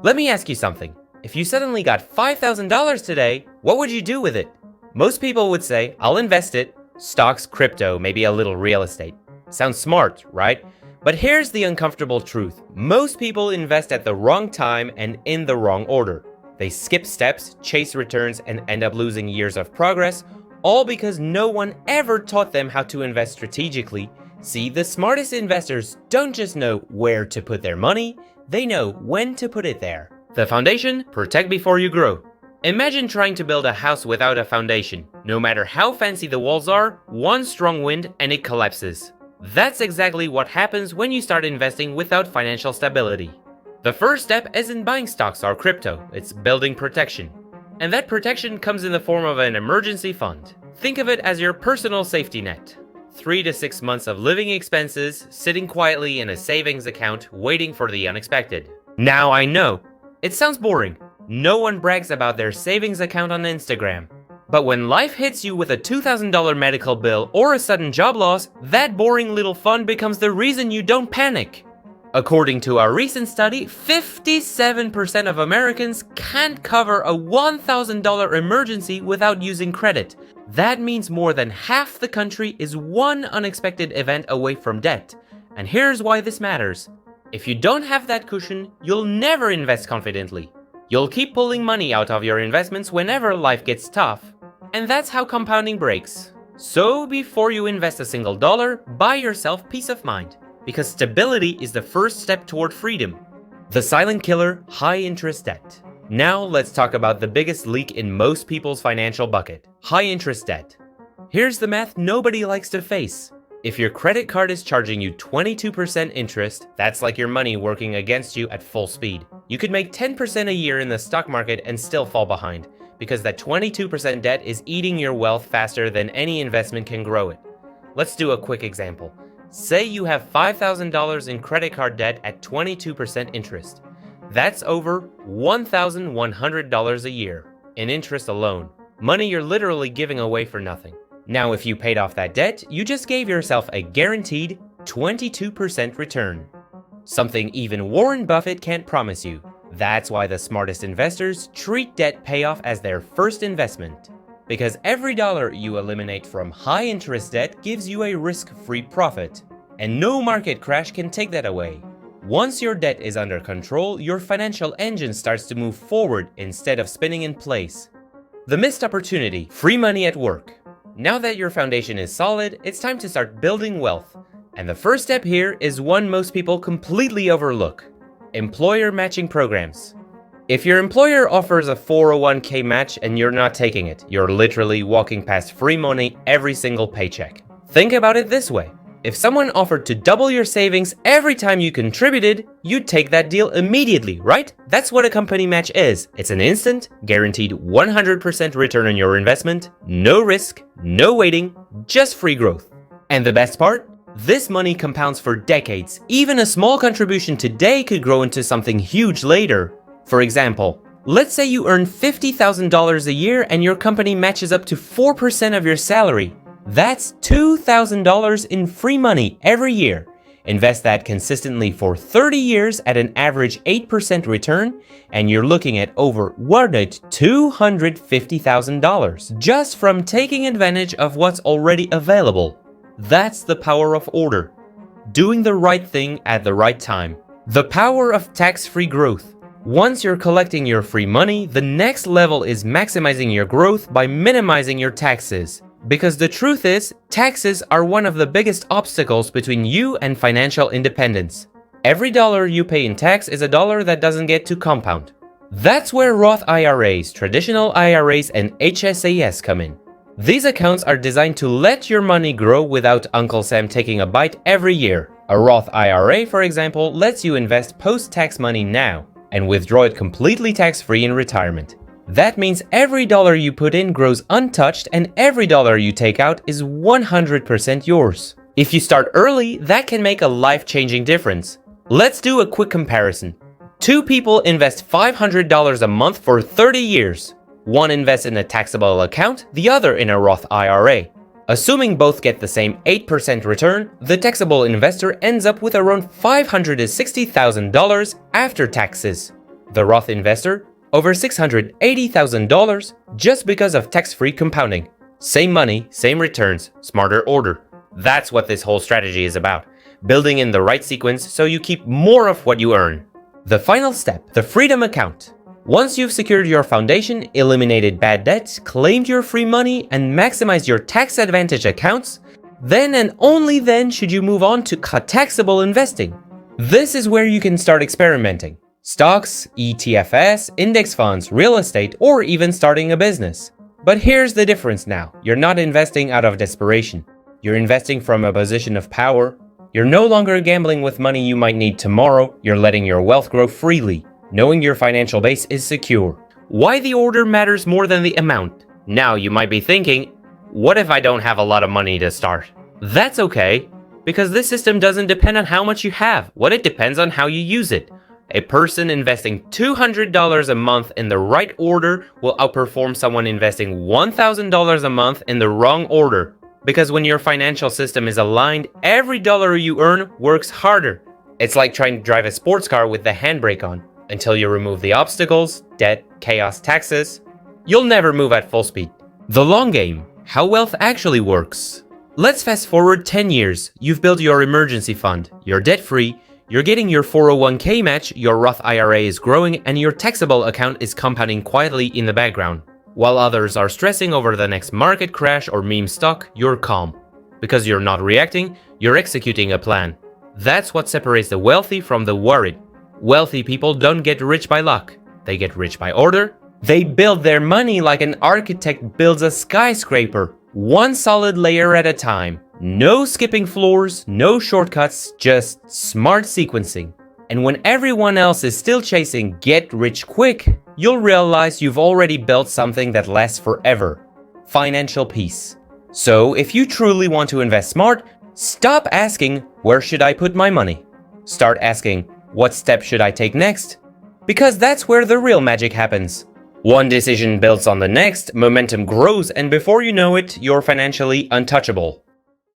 Let me ask you something. If you suddenly got $5,000 today, what would you do with it? Most people would say, I'll invest it. Stocks, crypto, maybe a little real estate. Sounds smart, right? But here's the uncomfortable truth. Most people invest at the wrong time and in the wrong order. They skip steps, chase returns, and end up losing years of progress, all because no one ever taught them how to invest strategically. See, the smartest investors don't just know where to put their money, they know when to put it there. The foundation, protect before you grow. Imagine trying to build a house without a foundation. No matter how fancy the walls are, one strong wind and it collapses. That's exactly what happens when you start investing without financial stability. The first step isn't buying stocks or crypto, it's building protection. And that protection comes in the form of an emergency fund. Think of it as your personal safety net. 3 to 6 months of living expenses, sitting quietly in a savings account, waiting for the unexpected. Now I know, it sounds boring. No one brags about their savings account on Instagram. But when life hits you with a $2,000 medical bill or a sudden job loss, that boring little fund becomes the reason you don't panic. According to our recent study, 57% of Americans can't cover a $1,000 emergency without using credit. That means more than half the country is one unexpected event away from debt. And here's why this matters. If you don't have that cushion, you'll never invest confidently. You'll keep pulling money out of your investments whenever life gets tough. And that's how compounding breaks. So before you invest a single dollar, buy yourself peace of mind. Because stability is the first step toward freedom. The silent killer, high interest debt. Now let's talk about the biggest leak in most people's financial bucket, high interest debt. Here's the math nobody likes to face. If your credit card is charging you 22% interest, that's like your money working against you at full speed. You could make 10% a year in the stock market and still fall behind, because that 22% debt is eating your wealth faster than any investment can grow it. Let's do a quick example. Say you have $5,000 in credit card debt at 22% interest. That's over $1,100 a year in interest alone. Money you're literally giving away for nothing. Now, if you paid off that debt, you just gave yourself a guaranteed 22% return. Something even Warren Buffett can't promise you. That's why the smartest investors treat debt payoff as their first investment. Because every dollar you eliminate from high interest debt gives you a risk-free profit. And no market crash can take that away. Once your debt is under control, your financial engine starts to move forward instead of spinning in place. The missed opportunity, free money at work. Now that your foundation is solid, it's time to start building wealth. And the first step here is one most people completely overlook. Employer matching programs. If your employer offers a 401k match and you're not taking it, you're literally walking past free money every single paycheck. Think about it this way. If someone offered to double your savings every time you contributed, you'd take that deal immediately, right? That's what a company match is. It's an instant, guaranteed 100% return on your investment, no risk, no waiting, just free growth. And the best part? This money compounds for decades. Even a small contribution today could grow into something huge later. For example, let's say you earn $50,000 a year and your company matches up to 4% of your salary. That's $2,000 in free money every year. Invest that consistently for 30 years at an average 8% return, and you're looking at over $250,000 just from taking advantage of what's already available. That's the power of order. Doing the right thing at the right time. The power of tax-free growth. Once you're collecting your free money, the next level is maximizing your growth by minimizing your taxes. Because the truth is, taxes are one of the biggest obstacles between you and financial independence. Every dollar you pay in tax is a dollar that doesn't get to compound. That's where Roth IRAs, traditional IRAs, and HSAs come in. These accounts are designed to let your money grow without Uncle Sam taking a bite every year. A Roth IRA, for example, lets you invest post-tax money now and withdraw it completely tax-free in retirement. That means every dollar you put in grows untouched and every dollar you take out is 100% yours. If you start early, that can make a life-changing difference. Let's do a quick comparison. Two people invest $500 a month for 30 years. One invests in a taxable account, the other in a Roth IRA. Assuming both get the same 8% return, the taxable investor ends up with around $560,000 after taxes. The Roth investor, over $680,000 just because of tax-free compounding. Same money, same returns, smarter order. That's what this whole strategy is about. Building in the right sequence so you keep more of what you earn. The final step, the freedom account. Once you've secured your foundation, eliminated bad debt, claimed your free money, and maximized your tax advantage accounts, then and only then should you move on to taxable investing. This is where you can start experimenting. Stocks, ETFs, index funds, real estate, or even starting a business. But here's the difference now. You're not investing out of desperation. You're investing from a position of power. You're no longer gambling with money you might need tomorrow. You're letting your wealth grow freely, knowing your financial base is secure. Why the order matters more than the amount. Now you might be thinking, what if I don't have a lot of money to start? That's okay, because this system doesn't depend on how much you have. What it depends on how you use it. A person investing $200 a month in the right order will outperform someone investing $1,000 a month in the wrong order. Because when your financial system is aligned, every dollar you earn works harder. It's like trying to drive a sports car with the handbrake on. Until you remove the obstacles, debt, chaos, taxes, you'll never move at full speed. The long game, how wealth actually works. Let's fast forward 10 years. You've built your emergency fund, you're debt-free, you're getting your 401k match, your Roth IRA is growing, and your taxable account is compounding quietly in the background. While others are stressing over the next market crash or meme stock, you're calm. Because you're not reacting, you're executing a plan. That's what separates the wealthy from the worried. Wealthy people don't get rich by luck. They get rich by order. They build their money like an architect builds a skyscraper, one solid layer at a time. No skipping floors, no shortcuts, just smart sequencing. And when everyone else is still chasing get rich quick, you'll realize you've already built something that lasts forever. Financial peace. So if you truly want to invest smart, stop asking, where should I put my money? Start asking, what step should I take next? Because that's where the real magic happens. One decision builds on the next, momentum grows, and before you know it, you're financially untouchable.